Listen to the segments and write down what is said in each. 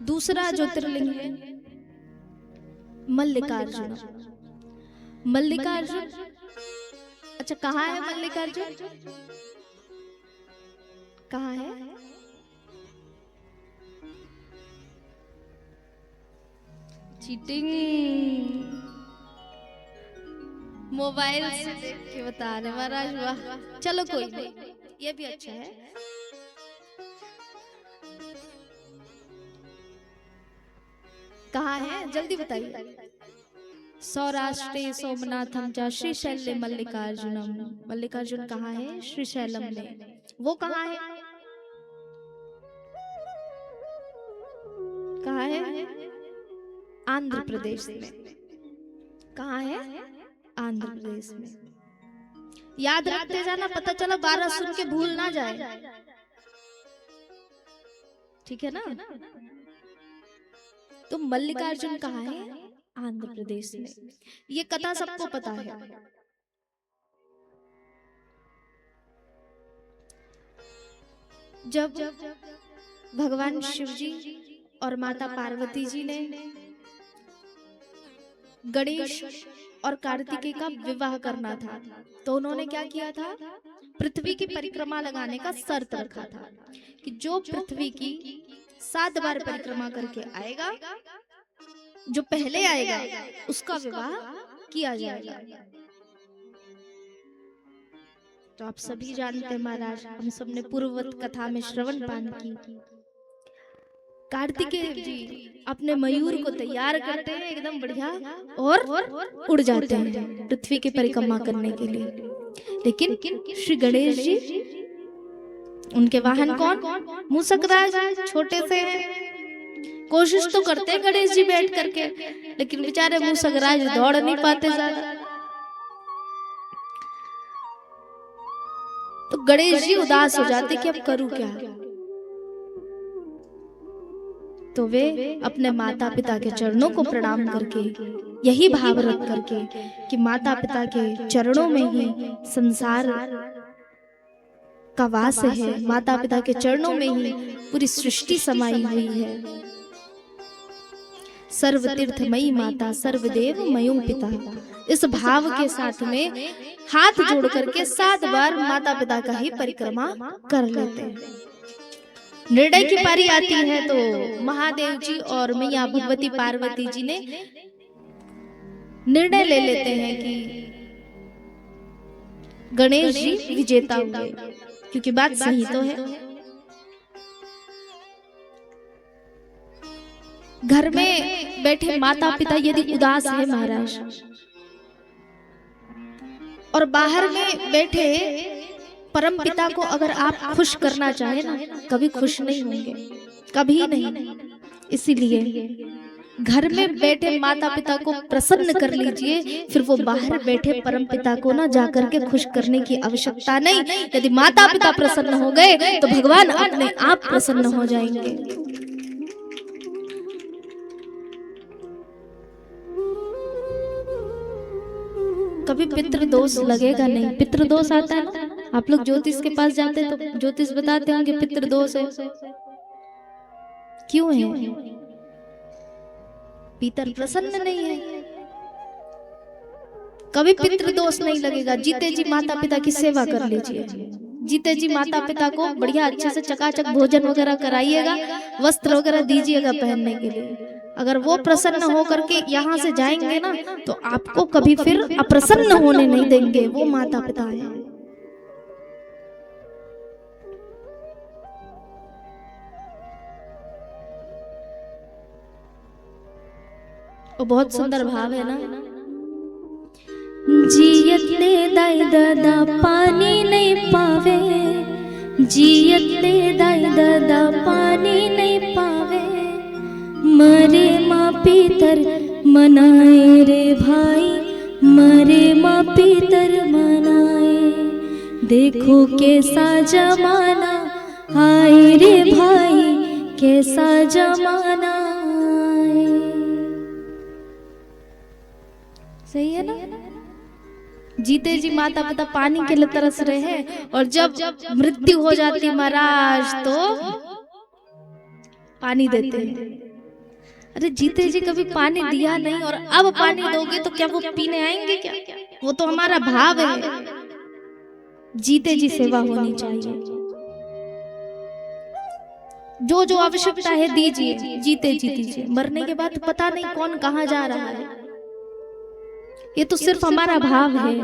दूसरा ज्योतिर्लिंग है मल्लिकार्जुन। मल्लिकार्जुन, अच्छा कहाँ है मल्लिकार्जुन? कहाँ है? चीटिंग, मोबाइल से देख के बता रहे महाराज, वाह। चलो कोई नहीं, ये भी अच्छा है। कहाँ है जल्दी बताइए। सौराष्ट्रे सोमनाथम च श्रीशैल्य मल्लिकार्जुनम। मल्लिकार्जुन कहाँ है? श्रीशैलम में। वो कहाँ है? कहाँ है? आंध्र प्रदेश में। कहाँ है? आंध्र प्रदेश में। याद रखते जाना, पता चला 12 सुन के भूल ना जाए, ठीक है ना? तो मल्लिकार्जुन कहाँ है? आंध्र प्रदेश में। ये कथा सबको पता है। जब भगवान शिव जी और माता पार्वती जी ने गणेश और कार्तिकेय का विवाह करना था, तो उन्होंने क्या किया था? पृथ्वी की परिक्रमा लगाने का शर्त रखा था कि जो पृथ्वी की 7 बार परिक्रमा करके आएगा, जो पहले आएगा उसका विवाह किया जाएगा। तो आप सभी जानते हैं महाराज, हम सबने पूर्ववत कथा में श्रवण पान की। कार्तिकेय जी अपने मयूर को तैयार करते हैं एकदम बढ़िया और उड़ जाते हैं पृथ्वी की परिक्रमा करने के लिए। लेकिन श्री गणेश जी, उनके वाहन कौन? मूषकराज, छोटे से हैं। कोशिश तो करते हैं गणेश जी बैठ करके, लेकिन बेचारे मूषकराज दौड़ नहीं पाते ज्यादा। तो गणेश जी उदास हो जाते कि अब करूं क्या। तो वे अपने माता पिता के चरणों को प्रणाम करके, यही भाव रख करके कि माता पिता के चरणों में ही संसार का वास है, माता पिता के चरणों में ही पूरी सृष्टि समाई हुई है। सर्वतीर्थमयी माता सर्वदेव मयो पिता, इस भाव के साथ में हाथ जोड़ करके 7 बार माता पिता का ही परिक्रमा कर लेते हैं। निर्णय की पारी आती है तो महादेव जी और मैया भगवती पार्वती जी ने निर्णय ले लेते हैं कि गणेश जी विजेता हुए, क्योंकि बात सही तो है। घर में बैठे माता पिता यदि उदास है महाराज, और बाहर में बैठे परम पिता को अगर आप खुश करना चाहे ना, कभी खुश नहीं होंगे, कभी नहीं। इसीलिए घर में बैठे माता पिता को प्रसन्न कर लीजिए, फिर वो बाहर बैठे परम पिता को ना जाकर के खुश करने की आवश्यकता नहीं। यदि माता पिता प्रसन्न हो गए तो भगवान अपने आप प्रसन्न हो जाएंगे। कभी पितृदोष लगेगा नहीं। पितृदोष आता है ना, आप लोग ज्योतिष के पास जाते हैं तो ज्योतिष बताते होंगे पितृदोष है। क्यों है? पितर प्रसन्न नहीं है, कभी पितृदोष नहीं लगेगा। जीते जी माता पिता की सेवा कर लीजिए, जीते जी माता पिता को बढ़िया अच्छे से चकाचक भोजन वगैरह कराइएगा, वस्त्र वगैरह दीजिएगा पहनने के लिए। अगर वो प्रसन्न होकर के यहाँ से जाएंगे ना, तो आपको कभी फिर अप्रसन्न होने नहीं देंगे। वो माता पिता हैं। वो बहुत सुंदर भाव है ना। जियत ले दाई दादा पानी नहीं पावे, जियत ले दाई दादा पानी नहीं पावे, मरे माँ पितर मनाए रे भाई, मरे माँ पितर मनाए। देखो कैसा जमाना आए रे भाई, कैसा जमाना आए। सही है ना? जीते जी माता पिता पानी के लिए तरस रहे हैं, और जब मृत्यु हो जाती महाराज तो पानी देते हैं। अरे जीते जी कभी पानी दिया नहीं और अब पानी दोगे तो क्या वो पीने आएंगे क्या? वो तो हमारा भाव है। जीते जी सेवा होनी चाहिए। जो जो आवश्यकता है दीजिए, जीते जी दीजिए। मरने के बाद पता नहीं कौन कहाँ जा रहा है। ये तो सिर्फ हमारा भाव है।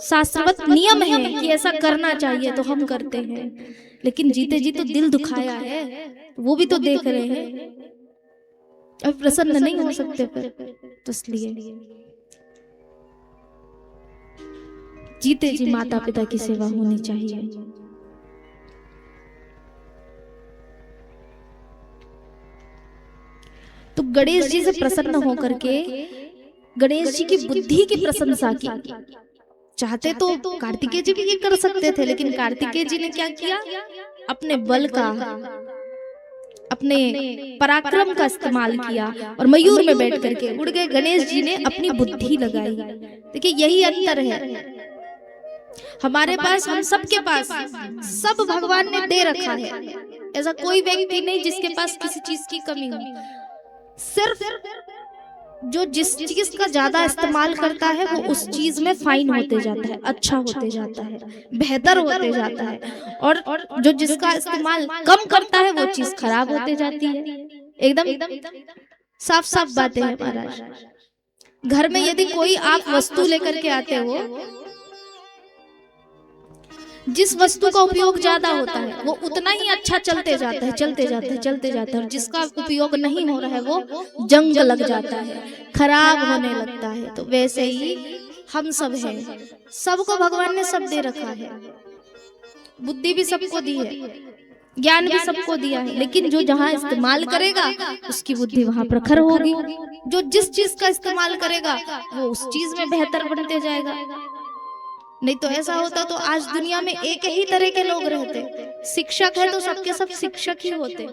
शास्त्रवत नियम है कि ऐसा करना चाहिए तो हम करते हैं, लेकिन जीते जी तो दिल दुखाया है, वो भी तो देख रहे हैं। अब प्रसन्न नहीं हो सकते फिर, तो इसलिए जीते जी माता पिता की सेवा होनी चाहिए। तो गणेश जी से प्रसन्न होकर के गणेश जी की बुद्धि की प्रशंसा की। चाहते तो कार्तिकेय जी भी ये कर सकते थे, लेकिन कार्तिकेय जी ने क्या किया? अपने बल का, अपने पराक्रम का इस्तेमाल किया और मयूर में बैठ करके उड़ गए। गणेश जी ने अपनी बुद्धि लगाई। देखिए यही अंतर है हमारे पास, हम सबके पास सब भगवान ने दे रखा है। ऐसा कोई व्यक्ति नहीं जिसके पास किसी चीज की कमी हो। सिर्फ जो जिस चीज का ज्यादा इस्तेमाल करता है वो उस चीज में फाइन होते जाता है, अच्छा होते जाता है, बेहतर होते जाता है। और जो जिसका इस्तेमाल कम करता है वो चीज खराब होते जाती है। एकदम साफ साफ बातें हैं महाराज। घर में यदि कोई आप वस्तु लेकर के आते हो, जिस वस्तु का उपयोग ज्यादा होता है वो उतना ही अच्छा चलते जाता है, चलते जाता है, चलते जाता है। और जिसका उपयोग नहीं हो रहा है वो जंग लग जाता है, खराब होने लगता है। तो वैसे ही हम सब हैं, सबको भगवान ने सब दे रखा है। बुद्धि भी सबको दी है, ज्ञान भी सबको दिया है, लेकिन जो जहाँ इस्तेमाल करेगा उसकी बुद्धि वहां प्रखर होगी। जो जिस चीज का इस्तेमाल करेगा वो उस चीज में बेहतर बनते जाएगा। नहीं तो ऐसा होता तो आज दुनिया में एक ही तरह के लोग रहते। शिक्षक है तो सबके सब शिक्षक ही होते,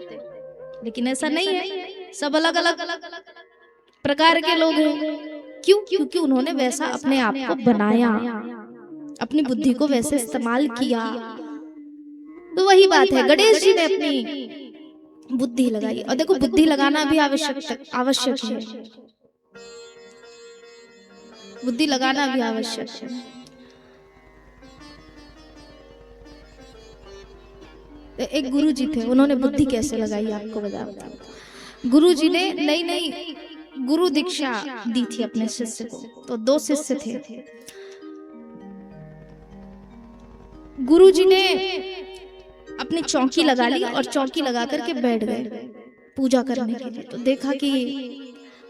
लेकिन ऐसा नहीं है। सब अलग अलग प्रकार के लोग हैं। क्यों? क्योंकि उन्होंने वैसा अपने आप को बनाया, अपनी बुद्धि को वैसे इस्तेमाल किया। तो वही बात है, गणेश जी ने अपनी बुद्धि लगाई। और देखो बुद्धि लगाना भी आवश्यक है, बुद्धि लगाना भी आवश्यक है। एक गुरु जी थे, उन्होंने बुद्धि कैसे लगाई आपको बताओ। गुरु जी ने नई गुरु दीक्षा दी थी अपने शिष्य को। तो 2 शिष्य थे। गुरु जी ने अपनी चौकी लगा ली और चौकी लगा करके बैठ गए पूजा करने के लिए। तो देखा कि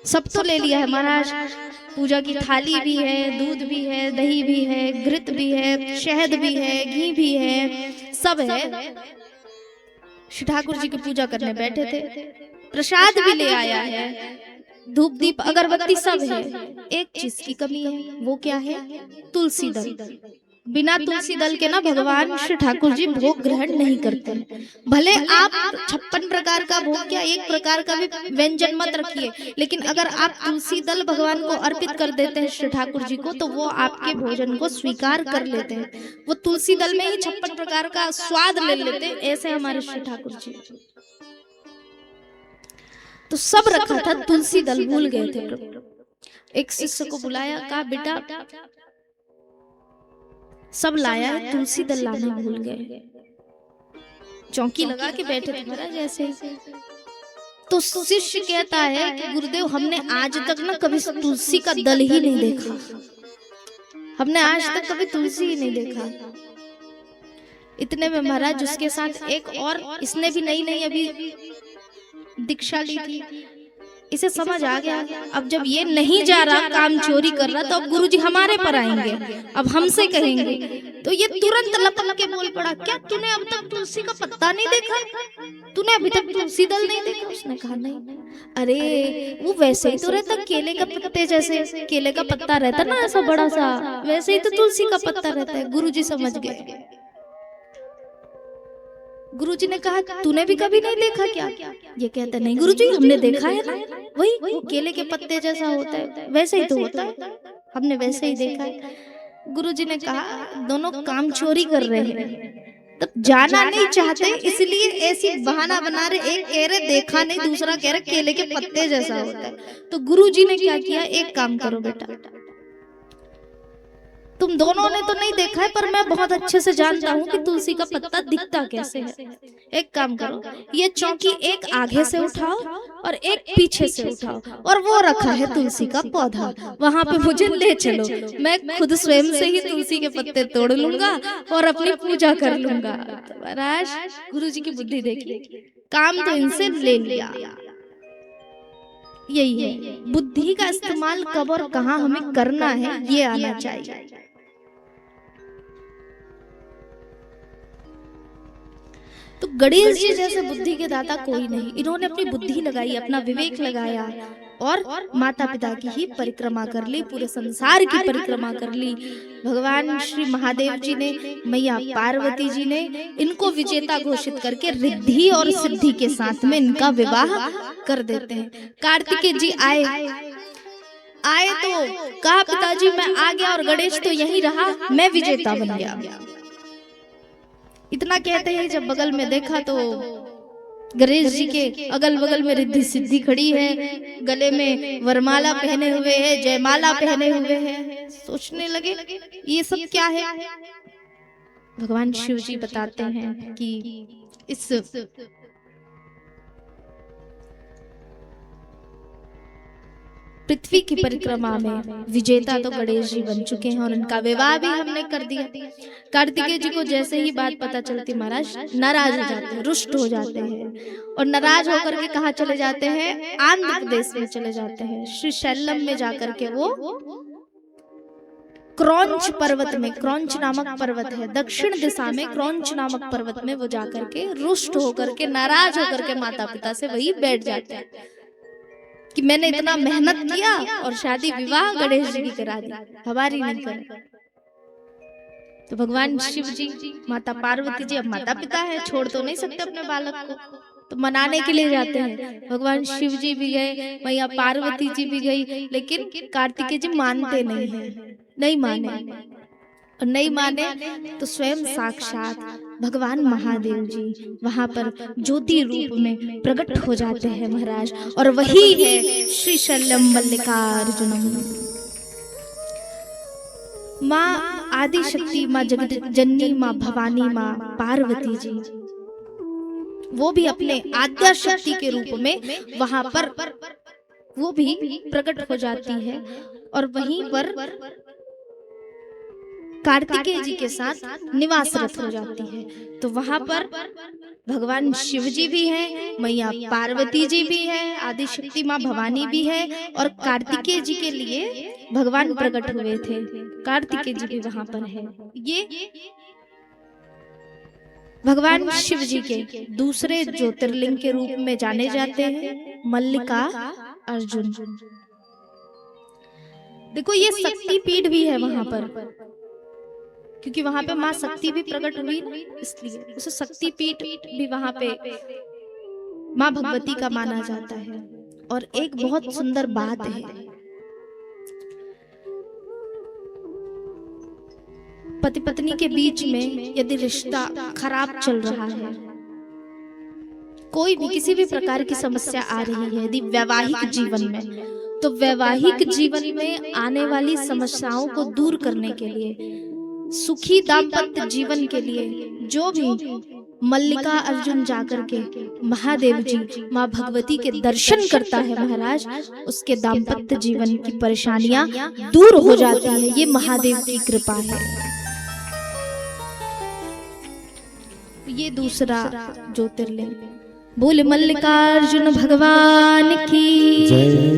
सब तो ले लिया है महाराज, पूजा की थाली भी है, दूध भी है, दही भी है, घृत भी है, शहद भी है, घी भी है, सब है। श्री ठाकुर जी की पूजा करने बैठे थे। प्रसाद भी ले आया है, धूप दीप अगरबत्ती सब है। एक चीज की कमी है, वो क्या है? तुलसी दल। बिना तुलसी दल के ना भगवान श्री ठाकुर जी भोग ग्रहण नहीं करते। भले आप 56 प्रकार का भोग, क्या एक प्रकार का भी व्यंजन मत रखिए, लेकिन अगर आप तुलसी दल भगवान को अर्पित कर देते हैं श्री ठाकुर जी को, तो वो आपके भोजन को स्वीकार कर लेते हैं। वो तुलसी दल में ही 56 प्रकार का स्वाद ले लेते हैं। ऐसे हमारे श्री ठाकुर जी। तो सब रखा था, तुलसी दल भूल गए थे। एक शिष्य को बुलाया, कहा बेटा सब लाया है, तुलसी दल लाना भूल गए। चौकी लगा के बैठे थे महाराज ऐसे। तो शिष्य कहता है कि गुरुदेव हमने आज तक ना कभी तुलसी का दल ही नहीं देखा, हमने आज तक कभी तुलसी ही नहीं देखा। इतने में महाराज उसके साथ एक और, इसने भी नई अभी दीक्षा ली थी, इसे समझ आ गया अब जब ये नहीं जा रहा, काम चोरी कर रहा, तो अब गुरुजी हमारे पर आएंगे, अब हमसे कहेंगे। तो ये तुरंत लपक के बोल पड़ा, क्या तूने अब तक तुलसी का पत्ता नहीं देखा? तूने अभी तक तुलसी दल नहीं देखा? उसने कहा नहीं। अरे वो वैसे ही तो रहता, केले का पत्ते जैसे केले का पत्ता रहता ना ऐसा बड़ा सा, वैसे ही तो तुलसी का पत्ता रहता है। गुरुजी समझ गए। गुरुजी ने कहा तूने भी कभी नहीं देखा क्या? ये कहता नहीं गुरुजी हमने देखा है ना, वही केले के पत्ते जैसा होता है, वैसे ही तो होता है, हमने वैसे ही देखा है। गुरुजी ने कहा दोनों काम चोरी कर रहे हैं, तब जाना नहीं चाहते, इसलिए ऐसी बहाना बना रहे। एक कह रहे देखा नहीं, दूसरा कह रहे केले के पत्ते जैसा होता है। तो गुरुजी ने क्या किया, एक काम करो बेटा, तुम दोनों ने तो नहीं देखा है पर मैं बहुत अच्छे से जानता हूँ कि तुलसी का पत्ता दिखता कैसे है। एक काम करो, ये चौकी एक आगे से उठाओ और एक पीछे से उठाओ, और वो रखा है तुलसी का पौधा, वहां पे मुझे ले चलो। मैं खुद स्वयं से ही तुलसी के पत्ते तोड़ लूंगा और अपनी पूजा कर लूंगा। तो महाराज गुरुजी की बुद्धि देखिए, काम तो इनसे ले लिया। यही है बुद्धि का इस्तेमाल कब और कहां हमें करना है, ये आना चाहिए। तो गणेश जी जैसे बुद्धि के दाता कोई नहीं। इन्होंने अपनी बुद्धि लगाई, अपना विवेक लगाया और माता पिता की ही परिक्रमा कर ली, पूरे संसार की परिक्रमा कर ली। भगवान श्री महादेव जी ने, मैया पार्वती जी ने इनको विजेता घोषित करके रिद्धि और सिद्धि के साथ में इनका विवाह कर देते हैं। कार्तिकेय जी आए तो कहा पिताजी मैं आ गया और गणेश तो यहीं रहा, मैं विजेता बन गया। इतना कहते हैं जब बगल में देखा तो गणेश जी के अगल बगल में रिद्धि सिद्धि खड़ी है, गले में वरमाला पहने हुए है, जयमाला पहने हुए है। सोचने लगे ये सब क्या है। भगवान शिव जी बताते हैं कि इस पृथ्वी की परिक्रमा में विजेता तो गणेश जी बन चुके हैं और इनका विवाह भी हमने कर दिया। कार्तिकेय जी को जैसे ही बात पता चलती महाराज नाराज हो जाते हैं, रुष्ट हो जाते हैं और नाराज होकर के कहाँ चले जाते हैं, आंध्र प्रदेश में चले जाते हैं। श्री शैलम में जाकर के वो क्रौंच पर्वत में, क्रौंच नामक पर्वत है दक्षिण दिशा में, क्रौंच नामक पर्वत में वो जाकर के रुष्ट होकर के, नाराज होकर के माता पिता से वही बैठ जाते हैं कि मैंने इतना मेहनत किया और शादी विवाह गणेश जी की करा दी, हमारी नहीं करी। तो भगवान शिव जी, माता पार्वती जी, अब माता पिता है, छोड़ तो नहीं सकते अपने बालक को, तो मनाने के लिए जाते हैं। भगवान शिव जी भी गए, मैया पार्वती जी भी गई, लेकिन कार्तिकेय जी मानते नहीं है, नहीं माने। और नहीं माने तो स्वयं साक्षात भगवान महादेव जी वहां पर ज्योति रूप में प्रकट हो जाते हैं महाराज, और वही है श्री शैलम मल्लिकार्जुनम। माँ आदि शक्ति, माँ जगत जननी, माँ भवानी, माँ पार्वती जी, वो भी अपने आद्या शक्ति के रूप में वहां पर वो भी प्रकट हो जाती है और वहीं पर कार्तिकेय जी के साथ निवासरत हो जाती है। तो वहां पर भगवान शिव जी भी हैं, मैया पार्वती जी भी हैं, आदि शक्ति माँ भवानी भी है, और कार्तिकेय जी के लिए भगवान प्रकट हुए थे, कार्तिकेय जी भी वहां पर है। ये भगवान शिव जी के दूसरे ज्योतिर्लिंग के रूप में जाने जाते हैं, मल्लिका अर्जुन। देखो ये शक्ति पीठ भी है वहां पर, क्योंकि वहां पे माँ शक्ति भी प्रकट हुई ना, इसलिए उसे शक्ति पीठ भी वहां पे माँ भगवती का माना जाता है। और एक बहुत सुंदर बात है, पति पत्नी के बीच में यदि रिश्ता खराब चल रहा है, कोई भी किसी भी प्रकार की समस्या आ रही है यदि वैवाहिक जीवन में, तो वैवाहिक जीवन में आने वाली समस्याओं को दूर करने के लिए, सुखी दाम्पत्य जीवन के लिए जो भी मल्लिका अर्जुन जाकर के महादेव जी, माँ भगवती के दर्शन करता है महाराज, उसके दाम्पत्य जीवन की परेशानियां दूर हो जाती है। ये महादेव की कृपा है। ये दूसरा ज्योतिर्लिंग। बोले मल्लिकार्जुन भगवान की जय।